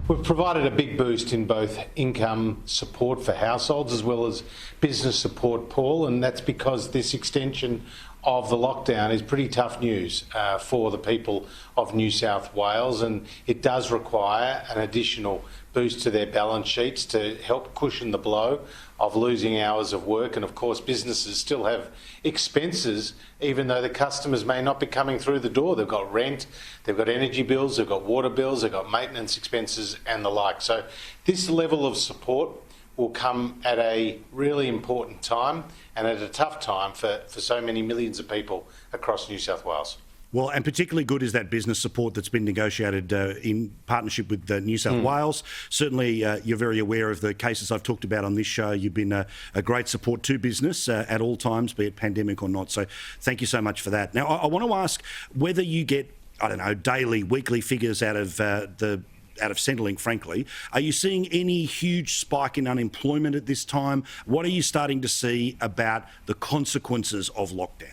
We've provided a big boost in both income support for households as well as business support, Paul, and that's because this extension of the lockdown is pretty tough news for the people of New South Wales, and it does require an additional boost to their balance sheets to help cushion the blow of losing hours of work. And of course, businesses still have expenses, even though the customers may not be coming through the door. They've got rent, they've got energy bills, they've got water bills, they've got maintenance expenses and the like. So this level of support will come at a really important time and at a tough time for so many millions of people across New South Wales. Well, and particularly good is that business support that's been negotiated in partnership with New South Wales. Certainly, you're very aware of the cases I've talked about on this show. You've been a great support to business at all times, be it pandemic or not. So thank you so much for that. Now, I want to ask whether you get, I don't know, daily, weekly figures out of Centrelink, frankly. Are you seeing any huge spike in unemployment at this time? What are you starting to see about the consequences of lockdown?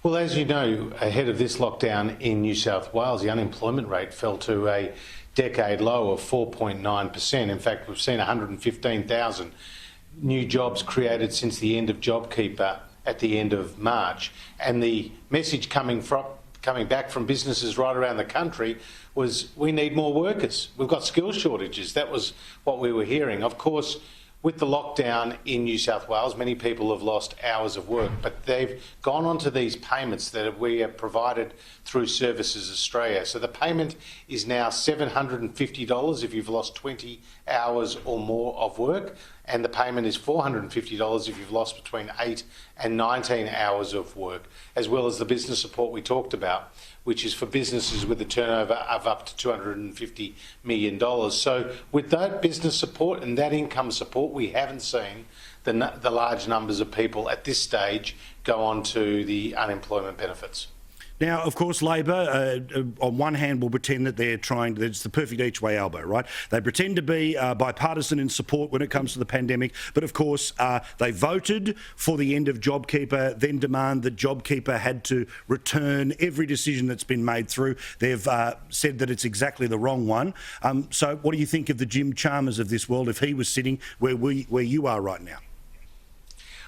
Well, as you know, ahead of this lockdown in New South Wales, the unemployment rate fell to a decade low of 4.9%. In fact, we've seen 115,000 new jobs created since the end of JobKeeper at the end of March. And the message coming back from businesses right around the country was, we need more workers. We've got skill shortages. That was what we were hearing. Of course, with the lockdown in New South Wales, many people have lost hours of work, but they've gone on to these payments that we have provided through Services Australia. So the payment is now $750 if you've lost 20 hours or more of work, and the payment is $450 if you've lost between 8 and 19 hours of work, as well as the business support we talked about, which is for businesses with a turnover of up to $250 million. So with that business support and that income support, we haven't seen the large numbers of people at this stage go on to the unemployment benefits. Now, of course, Labor, on one hand, will pretend that they're trying, it's the perfect each way elbow, right? They pretend to be bipartisan in support when it comes to the pandemic, but of course, they voted for the end of JobKeeper, then demand that JobKeeper had to return every decision that's been made through. They've said that it's exactly the wrong one. So what do you think of the Jim Chalmers of this world if he was sitting where you are right now?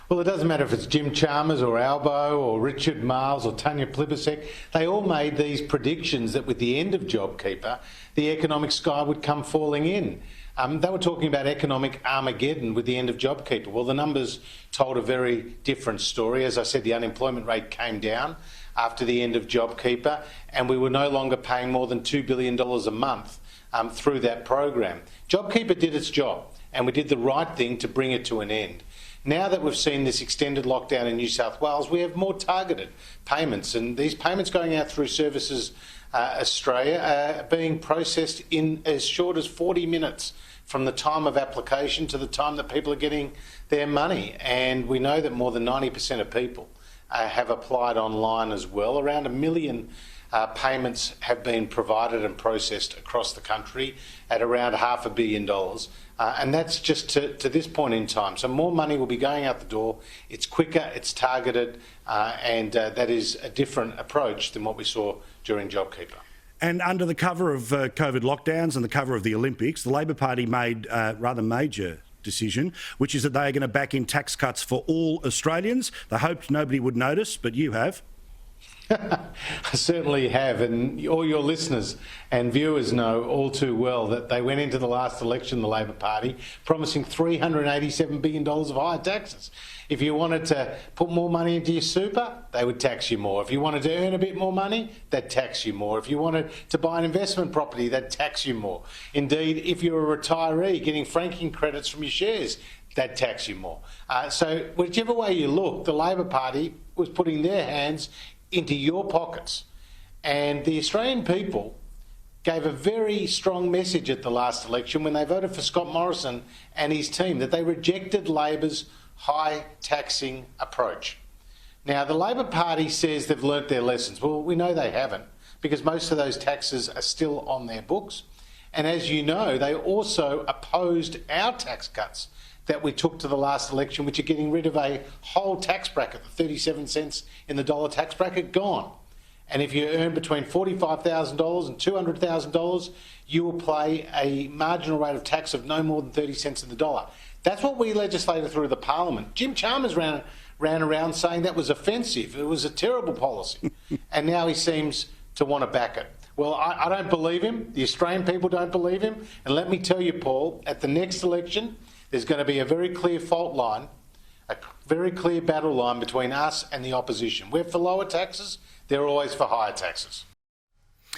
Well, it doesn't matter if it's Jim Chalmers or Albo or Richard Marles or Tanya Plibersek. They all made these predictions that with the end of JobKeeper, the economic sky would come falling in. They were talking about economic Armageddon with the end of JobKeeper. Well, the numbers told a very different story. As I said, the unemployment rate came down after the end of JobKeeper, and we were no longer paying more than $2 billion a month through that program. JobKeeper did its job, and we did the right thing to bring it to an end. Now that we've seen this extended lockdown in New South Wales, we have more targeted payments, and these payments going out through Services Australia are being processed in as short as 40 minutes from the time of application to the time that people are getting their money. And we know that more than 90% of people have applied online as well. Around 1 million payments have been provided and processed across the country at around $500 million. And that's just to this point in time. So more money will be going out the door. It's quicker, it's targeted, and that is a different approach than what we saw during JobKeeper. And under the cover of COVID lockdowns and the cover of the Olympics, the Labor Party made a rather major decision, which is that they are going to back in tax cuts for all Australians. They hoped nobody would notice, but you have. I certainly have, and all your listeners and viewers know all too well that they went into the last election, the Labor Party, promising $387 billion of higher taxes. If you wanted to put more money into your super, they would tax you more. If you wanted to earn a bit more money, they'd tax you more. If you wanted to buy an investment property, they'd tax you more. Indeed, if you're a retiree getting franking credits from your shares, they'd tax you more. So whichever way you look, the Labor Party was putting their hands into your pockets. And the Australian people gave a very strong message at the last election when they voted for Scott Morrison and his team, that they rejected Labor's high taxing approach. Now, the Labor Party says they've learnt their lessons. Well, we know they haven't, because most of those taxes are still on their books. And as you know, they also opposed our tax cuts that we took to the last election, which are getting rid of a whole tax bracket, the 37 cents in the dollar tax bracket, gone. And if you earn between $45,000 and $200,000, you will pay a marginal rate of tax of no more than 30 cents in the dollar. That's what we legislated through the Parliament. Jim Chalmers ran around saying that was offensive. It was a terrible policy. And now he seems to want to back it. Well, I don't believe him. The Australian people don't believe him. And let me tell you, Paul, at the next election, there's going to be a very clear fault line, a very clear battle line between us and the opposition. We're for lower taxes. They're always for higher taxes.